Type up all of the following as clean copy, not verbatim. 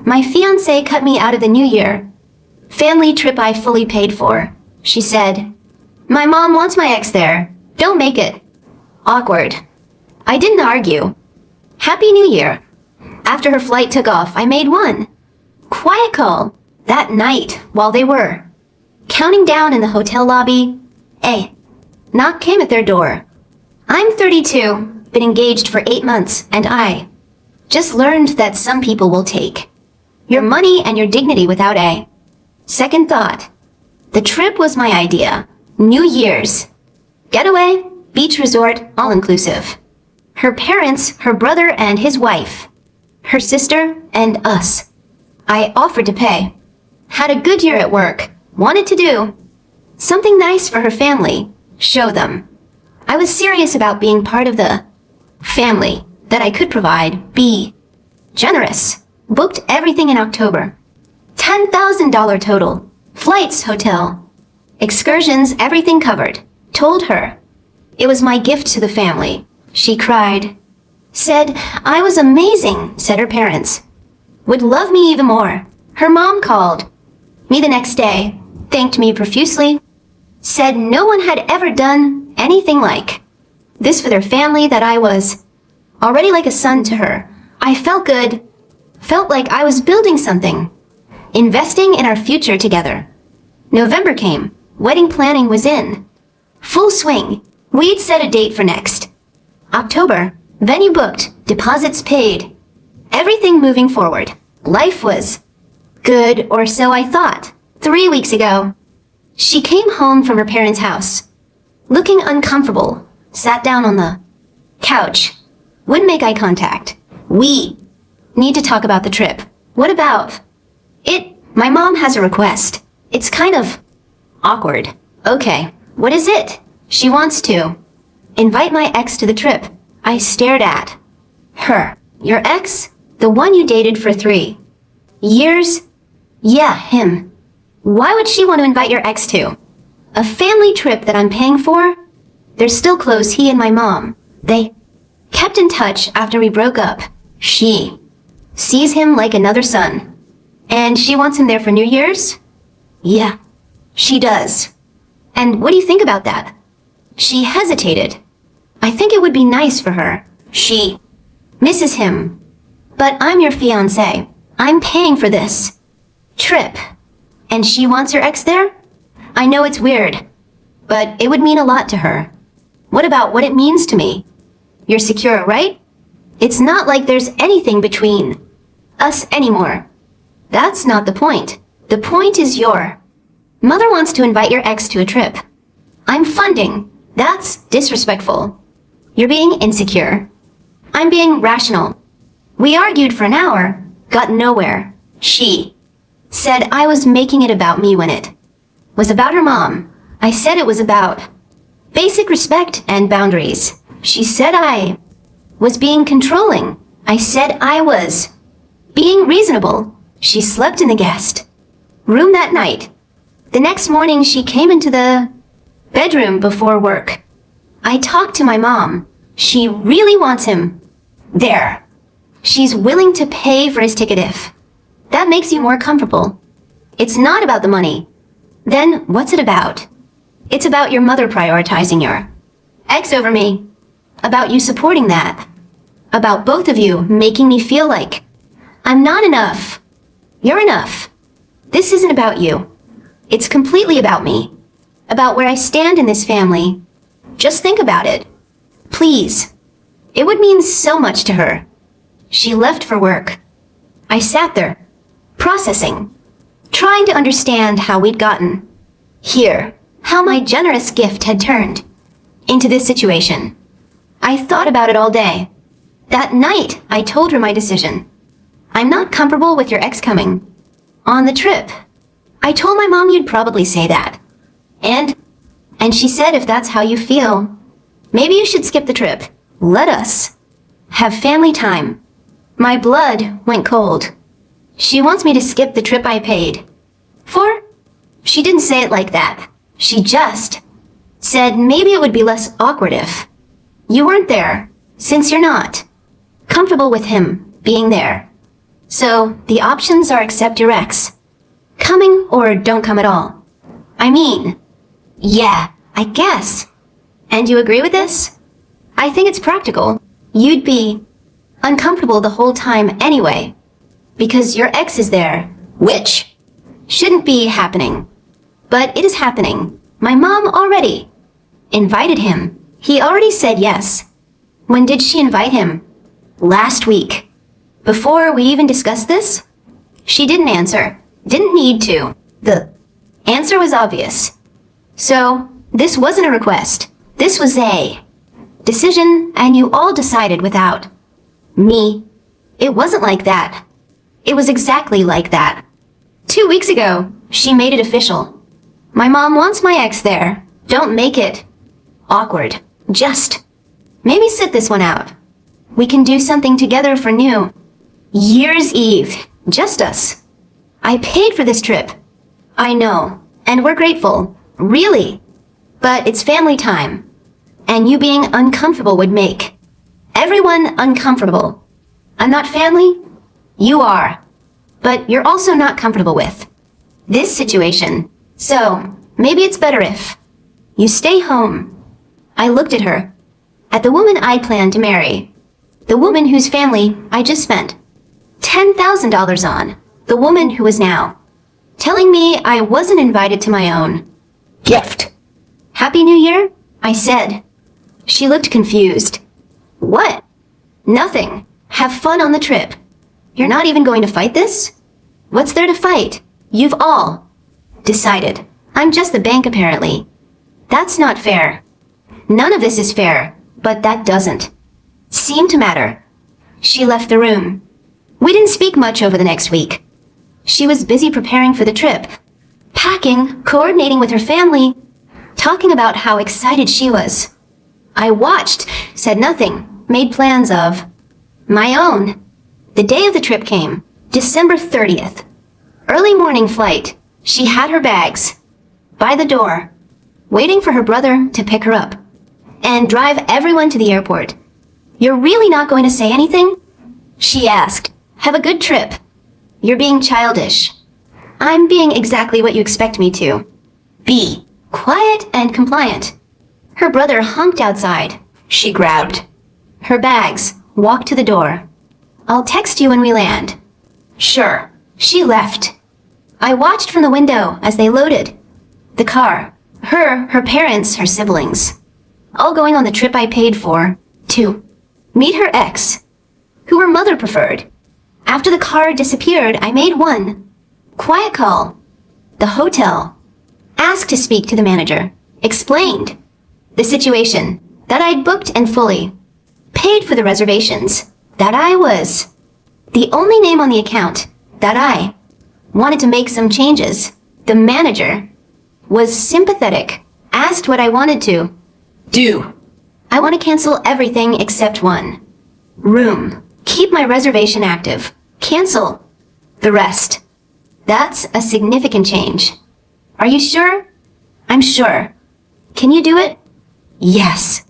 My fiancé cut me out of the new year. Family trip I fully paid for, she said. My mom wants my ex there. Don't make it awkward. I didn't argue. Happy New Year. After her flight took off, I made one quiet call that night while they were counting down in the hotel lobby. A knock came at their door. I'm 32, been engaged for 8 months, and I just learned that some people will take your money and your dignity without a second thought. The trip was my idea. New Year's getaway, beach resort, all-inclusive. Her parents, her brother and his wife, her sister, and us. I offered to pay. Had a good year at work. Wanted to do something nice for her family. Show them I was serious about being part of the family, that I could provide, be generous. Booked everything in October. $10,000 total. Flights, hotel, excursions, everything covered. Told her it was my gift to the family. She cried. Said I was amazing, said her parents. Would love me even more. Her mom called me the next day, thanked me profusely, said no one had ever done anything like this for their family, that I was already like a son to her. I felt good, felt like I was building something, investing in our future together. November came. Wedding planning was in full swing. We'd set a date for next October. Venue booked, deposits paid, everything moving forward. Life was good, or so I thought. 3 weeks ago, she came home from her parents' house, looking uncomfortable, sat down on the couch, wouldn't make eye contact. We need to talk about the trip. What about it? My mom has a request. It's kind of awkward. Okay, what is it? She wants to invite my ex to the trip. I stared at her. Your ex? The one you dated for 3 years? Yeah, him. Why would she want to invite your ex to a family trip that I'm paying for? They're still close, he and my mom. They kept in touch after we broke up. She sees him like another son. And she wants him there for New Year's? Yeah, she does. And what do you think about that? She hesitated. I think it would be nice for her. She misses him. But I'm your fiancé. I'm paying for this trip. And she wants her ex there? I know it's weird, but it would mean a lot to her. What about what it means to me? You're secure, right? It's not like there's anything between us anymore. That's not the point. The point is your mother wants to invite your ex to a trip. I'm funding. That's disrespectful. You're being insecure. I'm being rational. We argued for an hour, got nowhere. She said I was making it about me when it was about her mom. I said it was about basic respect and boundaries. She said I was being controlling. I said I was being reasonable. She slept in the guest room that night. The next morning she came into the bedroom before work. I talked to my mom. She really wants him there. She's willing to pay for his ticket if that makes you more comfortable. It's not about the money. Then what's it about? It's about your mother prioritizing your ex over me. About you supporting that. About both of you making me feel like I'm not enough. You're enough. This isn't about you. It's completely about me. About where I stand in this family. Just think about it. Please. It would mean so much to her. She left for work. I sat there, processing, trying to understand how we'd gotten here, how my generous gift had turned into this situation. I thought about it all day. That night, I told her my decision. I'm not comfortable with your ex coming on the trip. I told my mom you'd probably say that. And she said if that's how you feel, maybe you should skip the trip. Let us have family time. My blood went cold. She wants me to skip the trip I paid for? She didn't say it like that. She just said maybe it would be less awkward if you weren't there, since you're not comfortable with him being there. So, the options are accept your ex. Coming or don't come at all. I mean, yeah, I guess. And you agree with this? I think it's practical. You'd be uncomfortable the whole time anyway. Because your ex is there, which shouldn't be happening. But it is happening. My mom already invited him. He already said yes. When did she invite him? Last week. Before we even discussed this? She didn't answer. Didn't need to. The answer was obvious. So, this wasn't a request. This was a decision, and you all decided without me. It wasn't like that. It was exactly like that. 2 weeks ago, she made it official. My mom wants my ex there. Don't make it awkward. Just maybe sit this one out. We can do something together for New Year's Eve. Just us. I paid for this trip. I know. And we're grateful. Really. But it's family time. And you being uncomfortable would make everyone uncomfortable. I'm not family. You are. But you're also not comfortable with this situation. So, maybe it's better if you stay home. I looked at her. At the woman I planned to marry. The woman whose family I just spent $10,000 on. The woman who is now telling me I wasn't invited to my own gift. Happy New Year? I said. She looked confused. What? Nothing. Have fun on the trip. You're not even going to fight this? What's there to fight? You've all decided. I'm just the bank apparently. That's not fair. None of this is fair, but that doesn't seem to matter. She left the room. We didn't speak much over the next week. She was busy preparing for the trip, packing, coordinating with her family, talking about how excited she was. I watched, said nothing, made plans of my own. The day of the trip came, December 30th. Early morning flight. She had her bags by the door, waiting for her brother to pick her up and drive everyone to the airport. You're really not going to say anything? She asked. Have a good trip. You're being childish. I'm being exactly what you expect me to. Be quiet and compliant. Her brother honked outside. She grabbed her bags, walked to the door. I'll text you when we land. Sure. She left. I watched from the window as they loaded the car. Her parents, her siblings. All going on the trip I paid for to meet her ex, who her mother preferred. After the car disappeared, I made one quiet call. The hotel. Asked to speak to the manager. Explained the situation, that I'd booked and fully paid for the reservations, that I was the only name on the account, that I wanted to make some changes. The manager was sympathetic, asked what I wanted to do. I want to cancel everything except one room. Keep my reservation active. Cancel the rest. That's a significant change. Are you sure? I'm sure. Can you do it? Yes.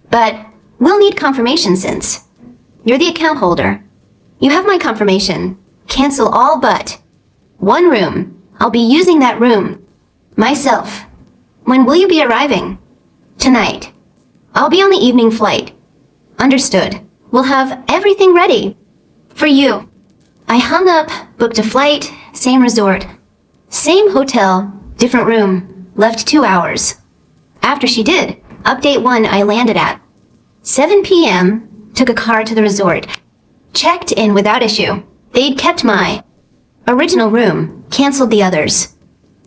But we'll need confirmation since you're the account holder. You have my confirmation. Cancel all but one room. I'll be using that room myself. When will you be arriving? Tonight. I'll be on the evening flight. Understood. We'll have everything ready for you. I hung up, booked a flight, same resort, same hotel, different room, left 2 hours. After she did, update 1 I landed at 7 p.m., took a car to the resort, checked in without issue. They'd kept my original room, canceled the others.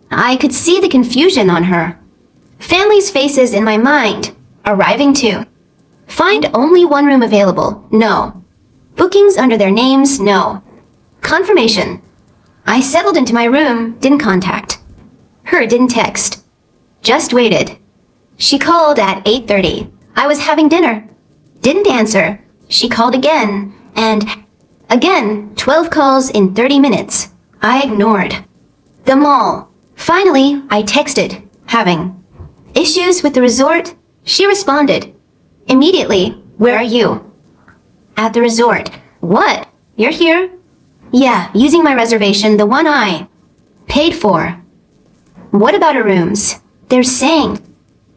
I could see the confusion on her family's faces in my mind. Arriving to find only one room available. No. Bookings under their names. No. Confirmation. I settled into my room, didn't contact her, didn't text. Just waited. She called at 8:30. I was having dinner. Didn't answer. She called again, and again, 12 calls in 30 minutes. I ignored them all. Finally, I texted, having issues with the resort. She responded immediately, where are you? At the resort. What? You're here? Yeah, using my reservation, the one I paid for. What about our rooms? They're saying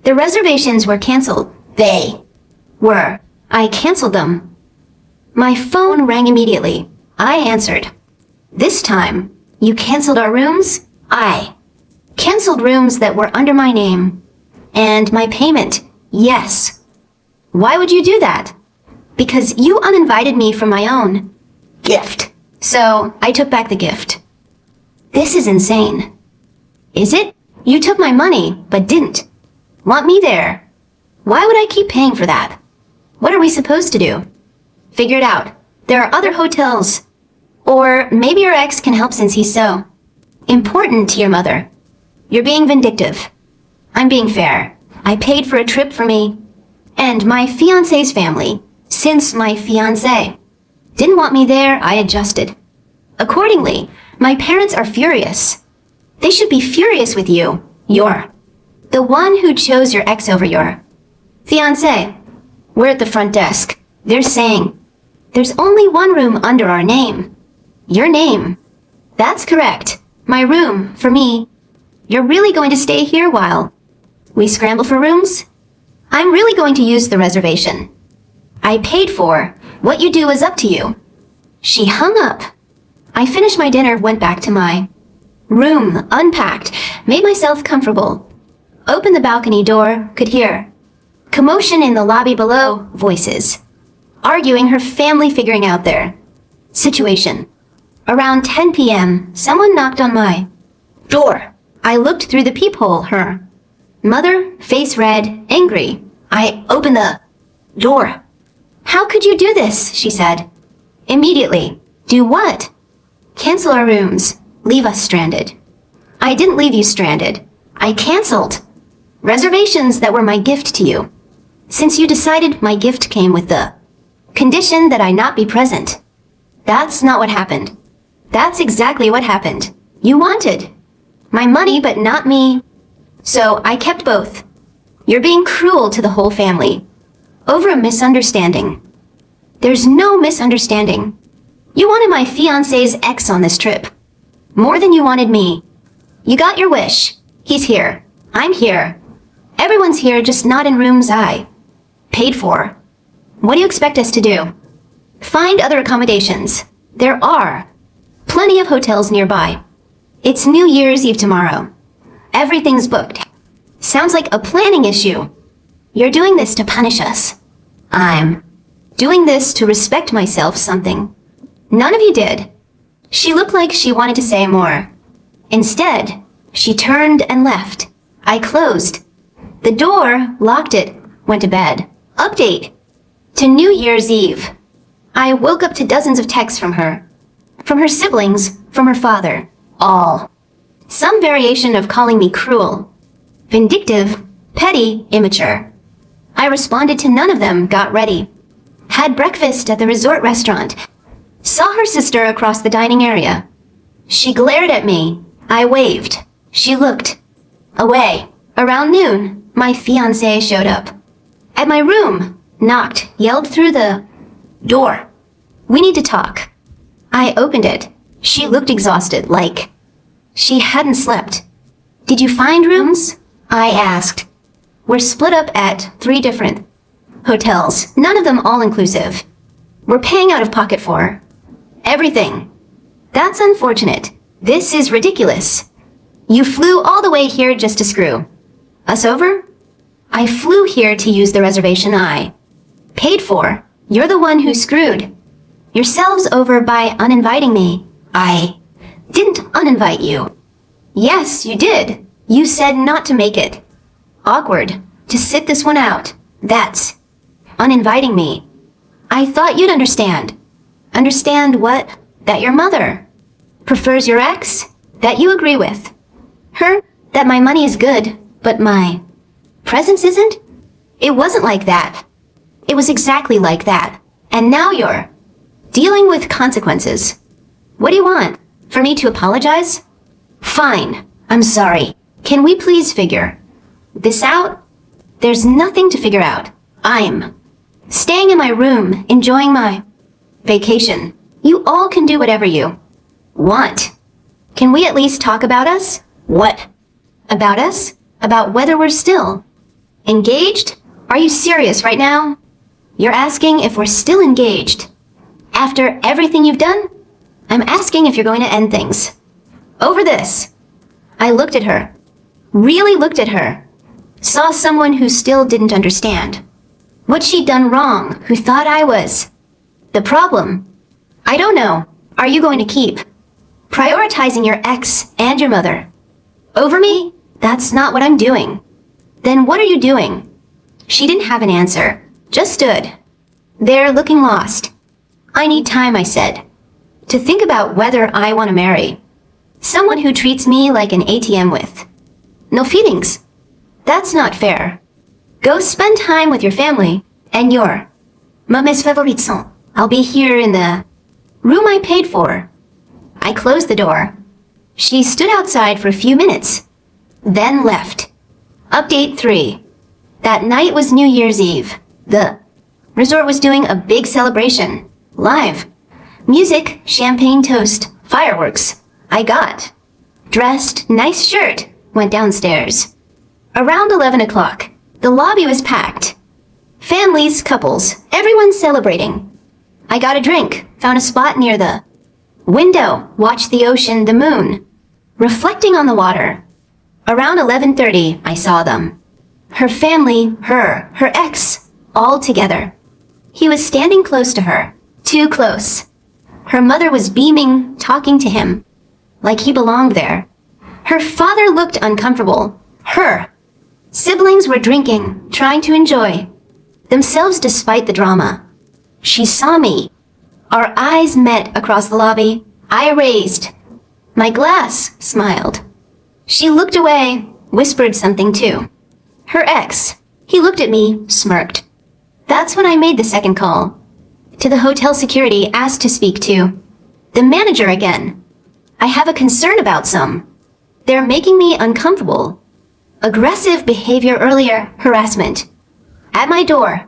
the reservations were canceled. They were. I canceled them. My phone rang immediately. I answered. This time, you canceled our rooms? I canceled rooms that were under my name. And my payment, yes. Why would you do that? Because you uninvited me from my own gift. So I took back the gift. This is insane. Is it? You took my money, but didn't want me there. Why would I keep paying for that? What are we supposed to do? Figure it out. There are other hotels. Or maybe your ex can help since he's so important to your mother. You're being vindictive. I'm being fair. I paid for a trip for me and my fiancé's family. Since my fiancé didn't want me there, I adjusted. Accordingly, my parents are furious. They should be furious with you. You're the one who chose your ex over your fiancé. We're at the front desk. They're saying there's only one room under our name. Your name. That's correct. My room, for me. You're really going to stay here while we scramble for rooms? I'm really going to use the reservation I paid for. What you do is up to you. She hung up. I finished my dinner, went back to my room, unpacked, made myself comfortable. Opened the balcony door, could hear commotion in the lobby below, voices arguing, her family figuring out their situation. Around 10 p.m., someone knocked on my door. I looked through the peephole, her mother, face red, angry. I opened the door. How could you do this? She said. Immediately. Do what? Cancel our rooms. Leave us stranded. I didn't leave you stranded. I canceled reservations that were my gift to you. Since you decided my gift came with the condition that I not be present. That's not what happened. That's exactly what happened. You wanted my money, but not me. So I kept both. You're being cruel to the whole family over a misunderstanding. There's no misunderstanding. You wanted my fiancé's ex on this trip more than you wanted me. You got your wish. He's here. I'm here. Everyone's here, just not in rooms I paid for. What do you expect us to do? Find other accommodations. There are plenty of hotels nearby. It's New Year's Eve tomorrow. Everything's booked. Sounds like a planning issue. You're doing this to punish us. I'm doing this to respect myself something none of you did. She looked like she wanted to say more. Instead, she turned and left. I closed the door, locked it, went to bed. Update to New Year's Eve. I woke up to dozens of texts from her siblings, from her father, all some variation of calling me cruel, vindictive, petty, immature. I responded to none of them, got ready, had breakfast at the resort restaurant, saw her sister across the dining area. She glared at me. I waved. She looked away. Around noon, my fiancé showed up at my room, knocked, yelled through the door. We need to talk. I opened it. She looked exhausted, like she hadn't slept. Did you find rooms? I asked. We're split up at 3 different hotels, none of them all-inclusive. We're paying out of pocket for everything. That's unfortunate. This is ridiculous. You flew all the way here just to screw us over? I flew here to use the reservation I paid for. You're the one who screwed yourselves over by uninviting me. I didn't uninvite you. Yes, you did. You said not to make it awkward, to sit this one out. That's uninviting me. I thought you'd understand. Understand what? That your mother prefers your ex? That you agree with her? That my money is good, but my presence isn't? It wasn't like that. It was exactly like that. And now you're dealing with consequences. What do you want? For me to apologize? Fine. I'm sorry. Can we please figure this out? There's nothing to figure out. I'm staying in my room, enjoying my vacation. You all can do whatever you Want? Can we at least talk about us? What? About us? About whether we're still engaged? Are you serious right now? You're asking if we're still engaged. After everything you've done? I'm asking if you're going to end things. Over this. I looked at her. Really looked at her. Saw someone who still didn't understand. What she'd done wrong, who thought I was the problem. I don't know. Are you going to keep prioritizing your ex and your mother over me? That's not what I'm doing. Then what are you doing? She didn't have an answer, just stood there looking lost. I need time, I said, to think about whether I want to marry someone who treats me like an ATM with no feelings. That's not fair. Go spend time with your family and your mes favorites. I'll be here in the room I paid for. I closed the door. She stood outside for a few minutes, then left. Update 3. That night was New Year's Eve. The resort was doing a big celebration. Live. Music, champagne toast, fireworks. I got dressed, nice shirt, went downstairs. Around 11 o'clock, the lobby was packed. Families, couples, everyone celebrating. I got a drink, found a spot near the window, watched the ocean, the moon, reflecting on the water. Around 11:30, I saw them. Her family, her ex, all together. He was standing close to her, too close. Her mother was beaming, talking to him, like he belonged there. Her father looked uncomfortable. Her siblings were drinking, trying to enjoy themselves despite the drama. She saw me. Our eyes met across the lobby. I raised my glass, smiled. She looked away, whispered something too. Her ex, he looked at me, smirked. That's when I made the second call. To the hotel security, asked to speak to the manager again. I have a concern about some. They're making me uncomfortable. Aggressive behavior earlier, harassment. At my door.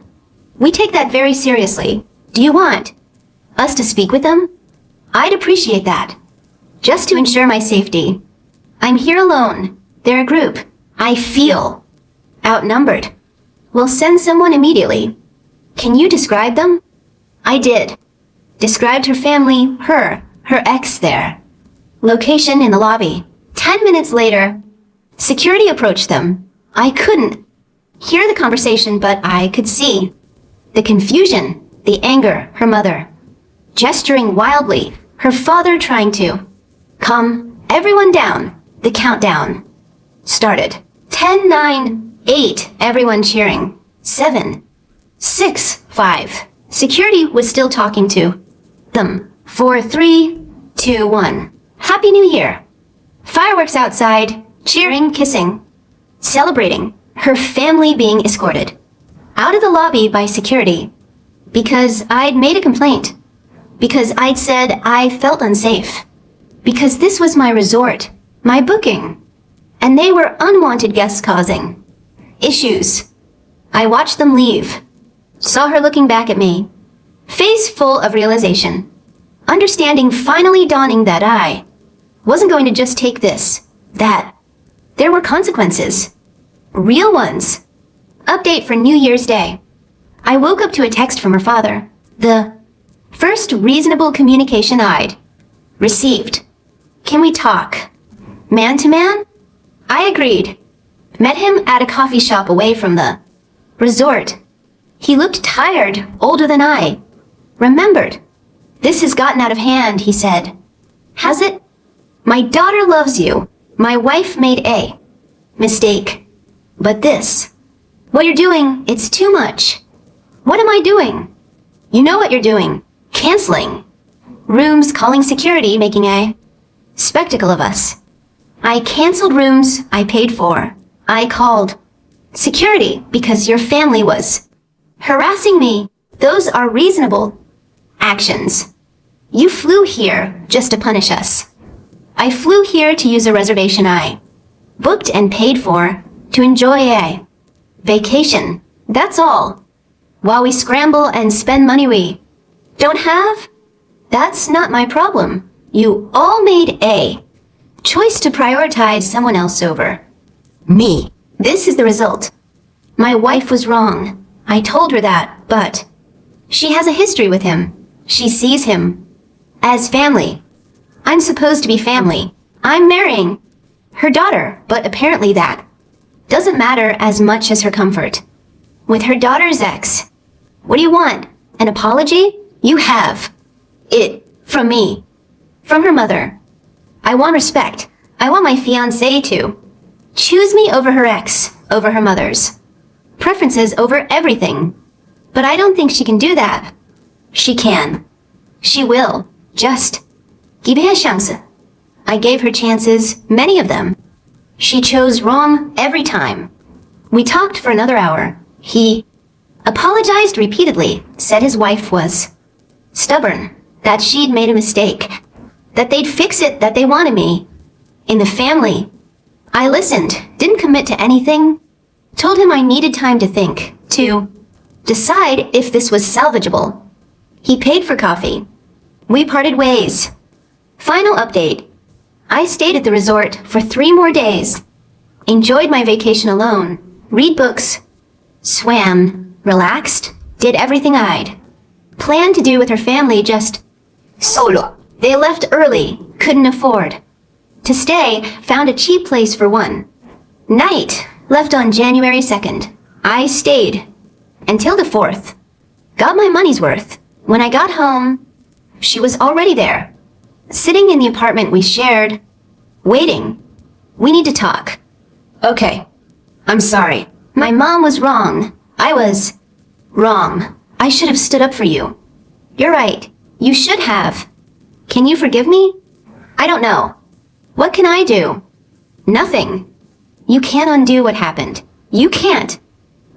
We take that very seriously. Do you want us to speak with them? I'd appreciate that. Just to ensure my safety. I'm here alone. They're a group. I feel outnumbered. We'll send someone immediately. Can you describe them? I did. Described her family, her ex there. Location in the lobby. 10 minutes later, security approached them. I couldn't hear the conversation, but I could see the confusion, the anger, her mother gesturing wildly, her father trying to calm everyone down. The countdown started. 10, 9, 8, everyone cheering. 7, 6, 5. Security was still talking to them. 4, 3, 2, 1. Happy New Year. Fireworks outside, cheering, kissing, celebrating. Her family being escorted out of the lobby by security because I'd made a complaint, because I'd said I felt unsafe, because this was my resort, my booking, and they were unwanted guests causing issues. I watched them leave, saw her looking back at me, face full of realization, understanding finally dawning that I wasn't going to just take this, that there were consequences. Real ones. Update for New Year's Day. I woke up to a text from her father. The first reasonable communication I'd received. Can we talk? Man to man? I agreed. Met him at a coffee shop away from the resort. He looked tired, older than I. Remembered. This has gotten out of hand, he said. Has it? My daughter loves you. My wife made a mistake. But this, what you're doing, it's too much. What am I doing? You know what you're doing. Canceling rooms, calling security, making a spectacle of us. I canceled rooms I paid for. I called security because your family was harassing me. Those are reasonable actions. You flew here just to punish us. I flew here to use a reservation I booked and paid for to enjoy a vacation. That's all. While we scramble and spend money we don't have, that's not my problem. You all made a choice to prioritize someone else over me. This is the result. My wife was wrong. I told her that, but she has a history with him. She sees him as family. I'm supposed to be family. I'm marrying her daughter, but apparently that doesn't matter as much as her comfort with her daughter's ex. What do you want? An apology? You have it from me, from her mother. I want respect. I want my fiancée to choose me over her ex, over her mother's preferences over everything. But I don't think she can do that. She can. She will. Just give her a chance. I gave her chances, many of them. She chose wrong every time. We talked for another hour. He apologized repeatedly, said his wife was stubborn, that she'd made a mistake, that they'd fix it, that they wanted me in the family. I listened, didn't commit to anything, told him I needed time to think, to decide if this was salvageable. He paid for coffee. We parted ways. Final update. I stayed at the resort for 3 more days. Enjoyed my vacation alone. Read books. Swam. Relaxed. Did everything I'd planned to do with her family, just solo. They left early. Couldn't afford to stay. Found a cheap place for one night. Left on January 2nd. I stayed until the 4th. Got my money's worth. When I got home, she was already there, sitting in the apartment we shared, waiting. We need to talk. Okay. I'm sorry. My mom was wrong. I was wrong. I should have stood up for you. You're right. You should have. Can you forgive me? I don't know. What can I do? Nothing. You can't undo what happened. You can't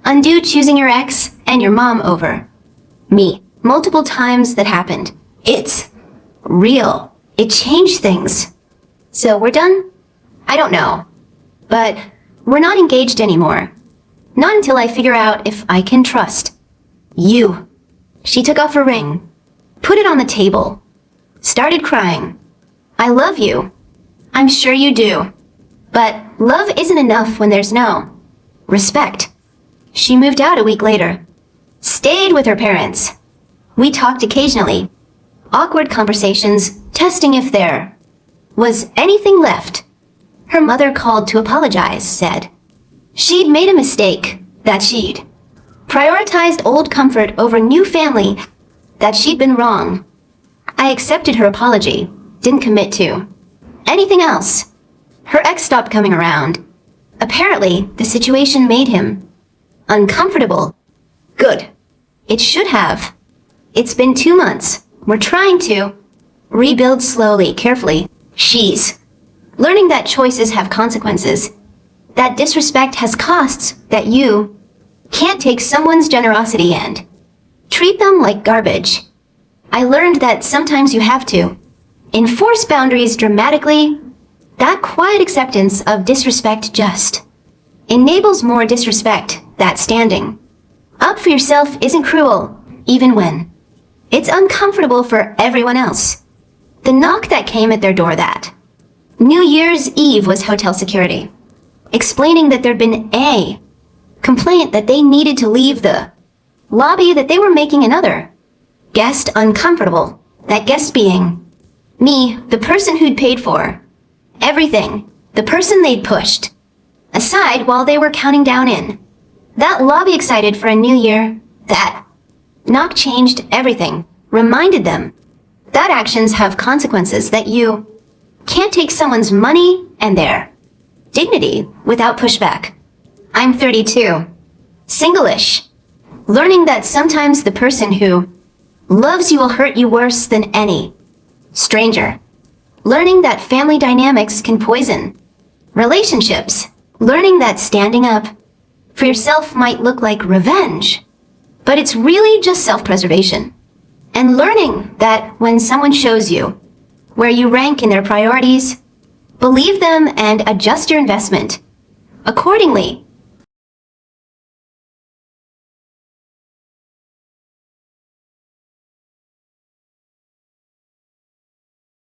undo choosing your ex and your mom over me. Multiple times that happened. It's real. It changed things. So we're done? I don't know. But we're not engaged anymore. Not until I figure out if I can trust you. She took off her ring, put it on the table, started crying. I love you. I'm sure you do. But love isn't enough when there's no respect. She moved out a week later. Stayed with her parents. We talked occasionally. Awkward conversations, testing if there was anything left. Her mother called to apologize, said she'd made a mistake, that she'd prioritized old comfort over new family, that she'd been wrong. I accepted her apology, didn't commit to anything else. Her ex stopped coming around. Apparently, the situation made him uncomfortable. Good. It should have. It's been 2 months. We're trying to rebuild slowly, carefully. She's learning that choices have consequences, that disrespect has costs, that you can't take someone's generosity and treat them like garbage. I learned that sometimes you have to enforce boundaries dramatically. That quiet acceptance of disrespect just enables more disrespect. That standing up for yourself isn't cruel, even when it's uncomfortable for everyone else. The knock that came at their door that New Year's Eve was hotel security, explaining that there'd been a complaint that they needed to leave the lobby, that they were making another guest uncomfortable. That guest being me, the person who'd paid for everything, the person they'd pushed aside while they were counting down in that lobby, excited for a new year. That knock changed everything, reminded them that actions have consequences, that you can't take someone's money and their dignity without pushback. I'm 32, single-ish, learning that sometimes the person who loves you will hurt you worse than any stranger. Learning that family dynamics can poison relationships. Learning that standing up for yourself might look like revenge, but it's really just self-preservation. And learning that when someone shows you where you rank in their priorities, believe them and adjust your investment accordingly.